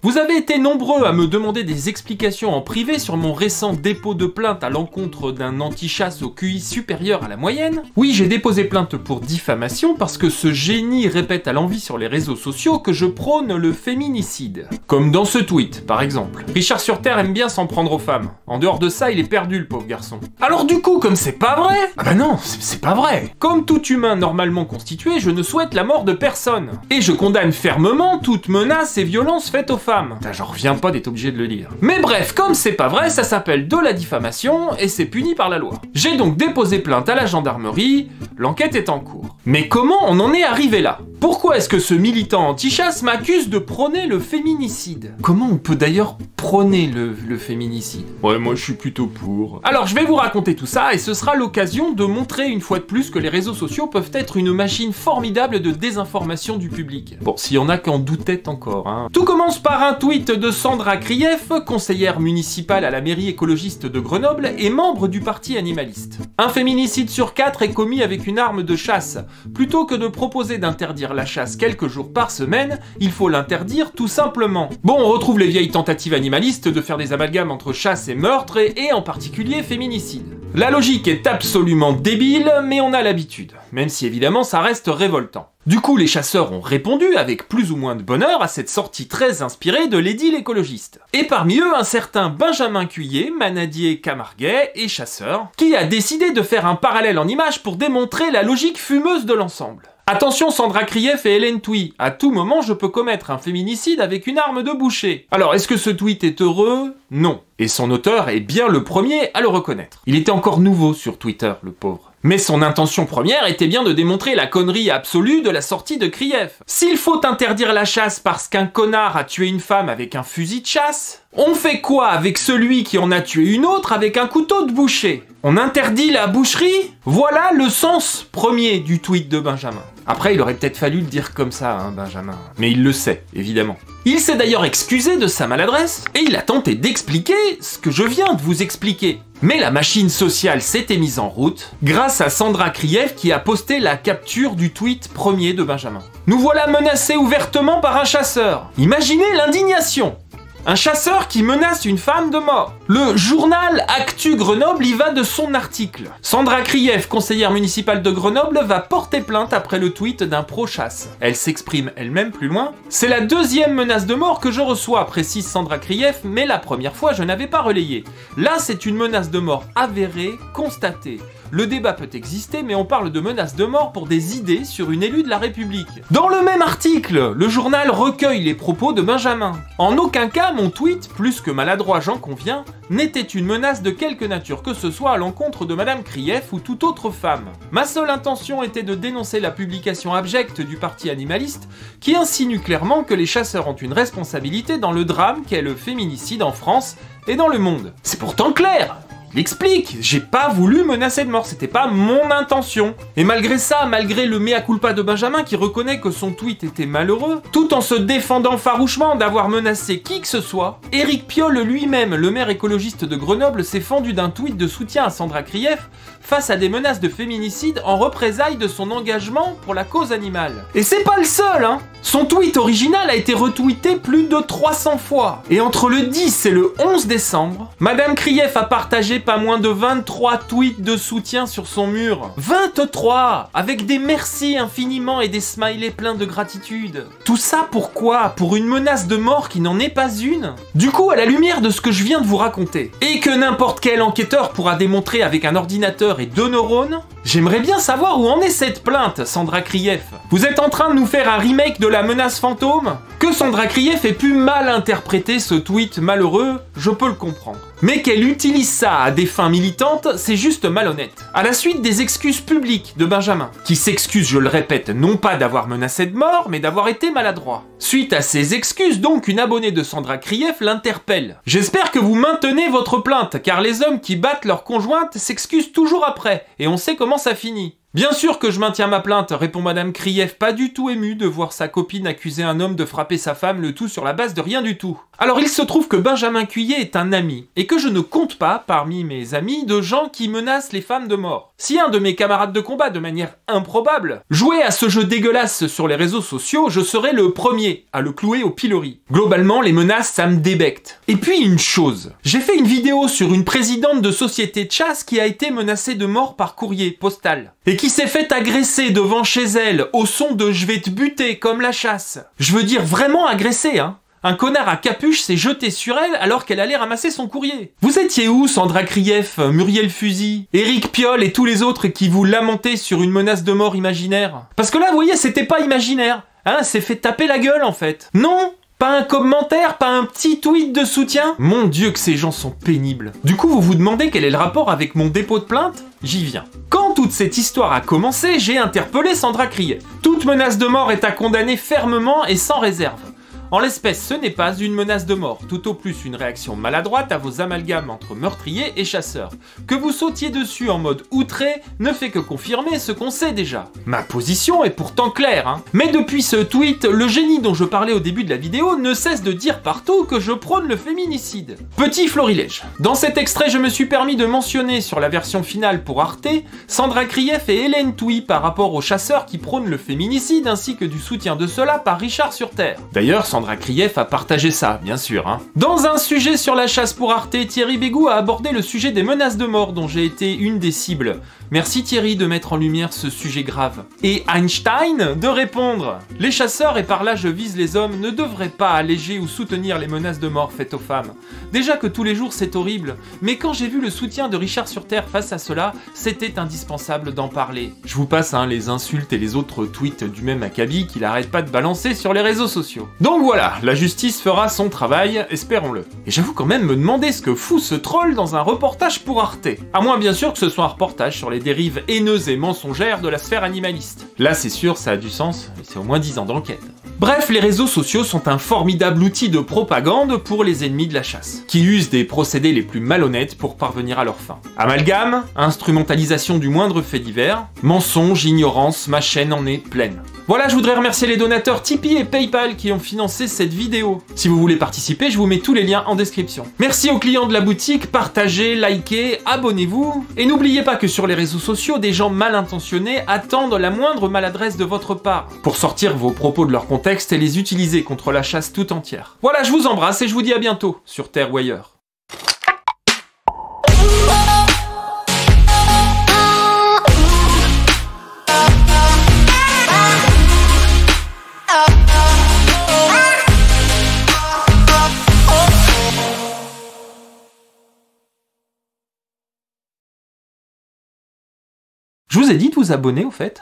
Vous avez été nombreux à me demander des explications en privé sur mon récent dépôt de plainte à l'encontre d'un anti-chasse au QI supérieur à la moyenne. Oui, j'ai déposé plainte pour diffamation parce que ce génie répète à l'envi sur les réseaux sociaux que je prône le féminicide. Comme dans ce tweet, par exemple. Richard sur Terre aime bien s'en prendre aux femmes. En dehors de ça, il est perdu, le pauvre garçon. Alors du coup, comme c'est pas vrai... Ah bah non, c'est pas vrai. Comme tout humain normalement constitué, je ne souhaite la mort de personne. Et je condamne fermement toute menace et violence faite aux femmes. J'en reviens pas d'être obligé de le lire. Mais bref, comme c'est pas vrai, ça s'appelle de la diffamation et c'est puni par la loi. J'ai donc déposé plainte à la gendarmerie, l'enquête est en cours. Mais comment on en est arrivé là? Pourquoi est-ce que ce militant anti-chasse m'accuse de prôner le féminicide? Comment on peut d'ailleurs prôner le féminicide? Ouais, moi je suis plutôt pour. Alors je vais vous raconter tout ça et ce sera l'occasion de montrer une fois de plus que les réseaux sociaux peuvent être une machine formidable de désinformation du public. Bon, s'il y en a qui en doutaient encore, hein. Tout commence par un tweet de Sandra Krief, conseillère municipale à la mairie écologiste de Grenoble et membre du parti animaliste. Un féminicide sur 4 est commis avec une arme de chasse. Plutôt que de proposer d'interdire la chasse quelques jours par semaine, il faut l'interdire tout simplement. Bon, on retrouve les vieilles tentatives animalistes de faire des amalgames entre chasse et meurtre et en particulier féminicide. La logique est absolument débile, mais on a l'habitude, même si évidemment ça reste révoltant. Du coup, les chasseurs ont répondu avec plus ou moins de bonheur à cette sortie très inspirée de l'édile écologiste. Et parmi eux, un certain Benjamin Cuillet, manadier camarguais et chasseur, qui a décidé de faire un parallèle en images pour démontrer la logique fumeuse de l'ensemble. Attention Sandra Krief et Hélène Touy, à tout moment je peux commettre un féminicide avec une arme de boucher. Alors est-ce que ce tweet est heureux? Non. Et son auteur est bien le premier à le reconnaître. Il était encore nouveau sur Twitter, le pauvre. Mais son intention première était bien de démontrer la connerie absolue de la sortie de Krief. S'il faut interdire la chasse parce qu'un connard a tué une femme avec un fusil de chasse, on fait quoi avec celui qui en a tué une autre avec un couteau de boucher? On interdit la boucherie? Voilà le sens premier du tweet de Benjamin. Après, il aurait peut-être fallu le dire comme ça, hein, Benjamin. Mais il le sait, évidemment. Il s'est d'ailleurs excusé de sa maladresse, et il a tenté d'expliquer ce que je viens de vous expliquer. Mais la machine sociale s'était mise en route, grâce à Sandra Krief qui a posté la capture du tweet premier de Benjamin. Nous voilà menacés ouvertement par un chasseur. Imaginez l'indignation! Un chasseur qui menace une femme de mort. Le journal Actu Grenoble y va de son article. Sandra Krief, conseillère municipale de Grenoble, va porter plainte après le tweet d'un pro-chasse. Elle s'exprime elle-même plus loin. C'est la deuxième menace de mort que je reçois, précise Sandra Krief, mais la première fois je n'avais pas relayé. Là c'est une menace de mort avérée, constatée. Le débat peut exister, mais on parle de menaces de mort pour des idées sur une élue de la République. Dans le même article, le journal recueille les propos de Benjamin. En aucun cas, mon tweet, plus que maladroit j'en conviens, n'était une menace de quelque nature que ce soit à l'encontre de Madame Krief ou toute autre femme. Ma seule intention était de dénoncer la publication abjecte du parti animaliste qui insinue clairement que les chasseurs ont une responsabilité dans le drame qu'est le féminicide en France et dans le monde. C'est pourtant clair! Il explique, j'ai pas voulu menacer de mort, c'était pas mon intention. Et malgré ça, malgré le mea culpa de Benjamin qui reconnaît que son tweet était malheureux, tout en se défendant farouchement d'avoir menacé qui que ce soit, Éric Piolle lui-même, le maire écologiste de Grenoble, s'est fendu d'un tweet de soutien à Sandra Krief face à des menaces de féminicide en représailles de son engagement pour la cause animale. Et c'est pas le seul, hein! Son tweet original a été retweeté plus de 300 fois. Et entre le 10 et le 11 décembre, Madame Krief a partagé pas moins de 23 tweets de soutien sur son mur. 23! Avec des merci infiniment et des smileys pleins de gratitude. Tout ça pourquoi? Pour une menace de mort qui n'en est pas une? Du coup, à la lumière de ce que je viens de vous raconter, et que n'importe quel enquêteur pourra démontrer avec un ordinateur et 2 neurones, j'aimerais bien savoir où en est cette plainte, Sandra Krief. Vous êtes en train de nous faire un remake de la menace fantôme? Que Sandra Krief ait pu mal interpréter ce tweet malheureux, je peux le comprendre. Mais qu'elle utilise ça à des fins militantes, c'est juste malhonnête. À la suite des excuses publiques de Benjamin, qui s'excuse, je le répète, non pas d'avoir menacé de mort, mais d'avoir été maladroit. Suite à ces excuses, donc, une abonnée de Sandra Krief l'interpelle. J'espère que vous maintenez votre plainte, car les hommes qui battent leur conjointe s'excusent toujours après, et on sait comment ça finit. Bien sûr que je maintiens ma plainte, répond Madame Krief, pas du tout émue de voir sa copine accuser un homme de frapper sa femme, le tout sur la base de rien du tout. Alors il se trouve que Benjamin Cuillet est un ami, et que je ne compte pas, parmi mes amis, de gens qui menacent les femmes de mort. Si un de mes camarades de combat, de manière improbable, jouait à ce jeu dégueulasse sur les réseaux sociaux, je serais le premier à le clouer au pilori. Globalement, les menaces, ça me débecte. Et puis une chose, j'ai fait une vidéo sur une présidente de société de chasse qui a été menacée de mort par courrier postal, et qui s'est fait agresser devant chez elle au son de « je vais te buter comme la chasse ». Je veux dire vraiment agresser, hein. Un connard à capuche s'est jeté sur elle alors qu'elle allait ramasser son courrier. Vous étiez où, Sandra Krief, Muriel Fusil, Éric Piolle et tous les autres qui vous lamentaient sur une menace de mort imaginaire? Parce que là, vous voyez, c'était pas imaginaire. Hein, c'est fait taper la gueule, en fait. Non, pas un commentaire, pas un petit tweet de soutien. Mon Dieu que ces gens sont pénibles. Du coup, vous vous demandez quel est le rapport avec mon dépôt de plainte? J'y viens. Quand toute cette histoire a commencé, j'ai interpellé Sandra Krief. Toute menace de mort est à condamner fermement et sans réserve. En l'espèce, ce n'est pas une menace de mort, tout au plus une réaction maladroite à vos amalgames entre meurtriers et chasseurs. Que vous sautiez dessus en mode outré ne fait que confirmer ce qu'on sait déjà. Ma position est pourtant claire, hein. Mais depuis ce tweet, le génie dont je parlais au début de la vidéo ne cesse de dire partout que je prône le féminicide. Petit florilège. Dans cet extrait, je me suis permis de mentionner sur la version finale pour Arte, Sandra Krief et Hélène Touy par rapport aux chasseurs qui prônent le féminicide ainsi que du soutien de cela par Richard sur Terre. D'ailleurs, Sandra Krief a partagé ça, bien sûr. Hein. Dans un sujet sur la chasse pour Arte, Thierry Bégou a abordé le sujet des menaces de mort dont j'ai été une des cibles. Merci Thierry de mettre en lumière ce sujet grave. Et Einstein de répondre. Les chasseurs, et par là je vise les hommes, ne devraient pas alléger ou soutenir les menaces de mort faites aux femmes. Déjà que tous les jours c'est horrible, mais quand j'ai vu le soutien de Richard sur Terre face à cela, c'était indispensable d'en parler. Je vous passe les insultes et les autres tweets du même acabit qu'il arrête pas de balancer sur les réseaux sociaux. Donc voilà, la justice fera son travail, espérons-le. Et j'avoue quand même me demander ce que fout ce troll dans un reportage pour Arte. À moins bien sûr que ce soit un reportage sur les dérives haineuses et mensongères de la sphère animaliste. Là c'est sûr, ça a du sens, et c'est au moins 10 ans d'enquête. Bref, les réseaux sociaux sont un formidable outil de propagande pour les ennemis de la chasse, qui usent des procédés les plus malhonnêtes pour parvenir à leur fin. Amalgame, instrumentalisation du moindre fait divers, mensonge, ignorance, ma chaîne en est pleine. Voilà, je voudrais remercier les donateurs Tipeee et Paypal qui ont financé cette vidéo. Si vous voulez participer, je vous mets tous les liens en description. Merci aux clients de la boutique, partagez, likez, abonnez-vous. Et n'oubliez pas que sur les réseaux sociaux, des gens mal intentionnés attendent la moindre maladresse de votre part pour sortir vos propos de leur contexte et les utiliser contre la chasse tout entière. Voilà, je vous embrasse et je vous dis à bientôt, sur Terre ou ailleurs. Je vous ai dit de vous abonner au fait.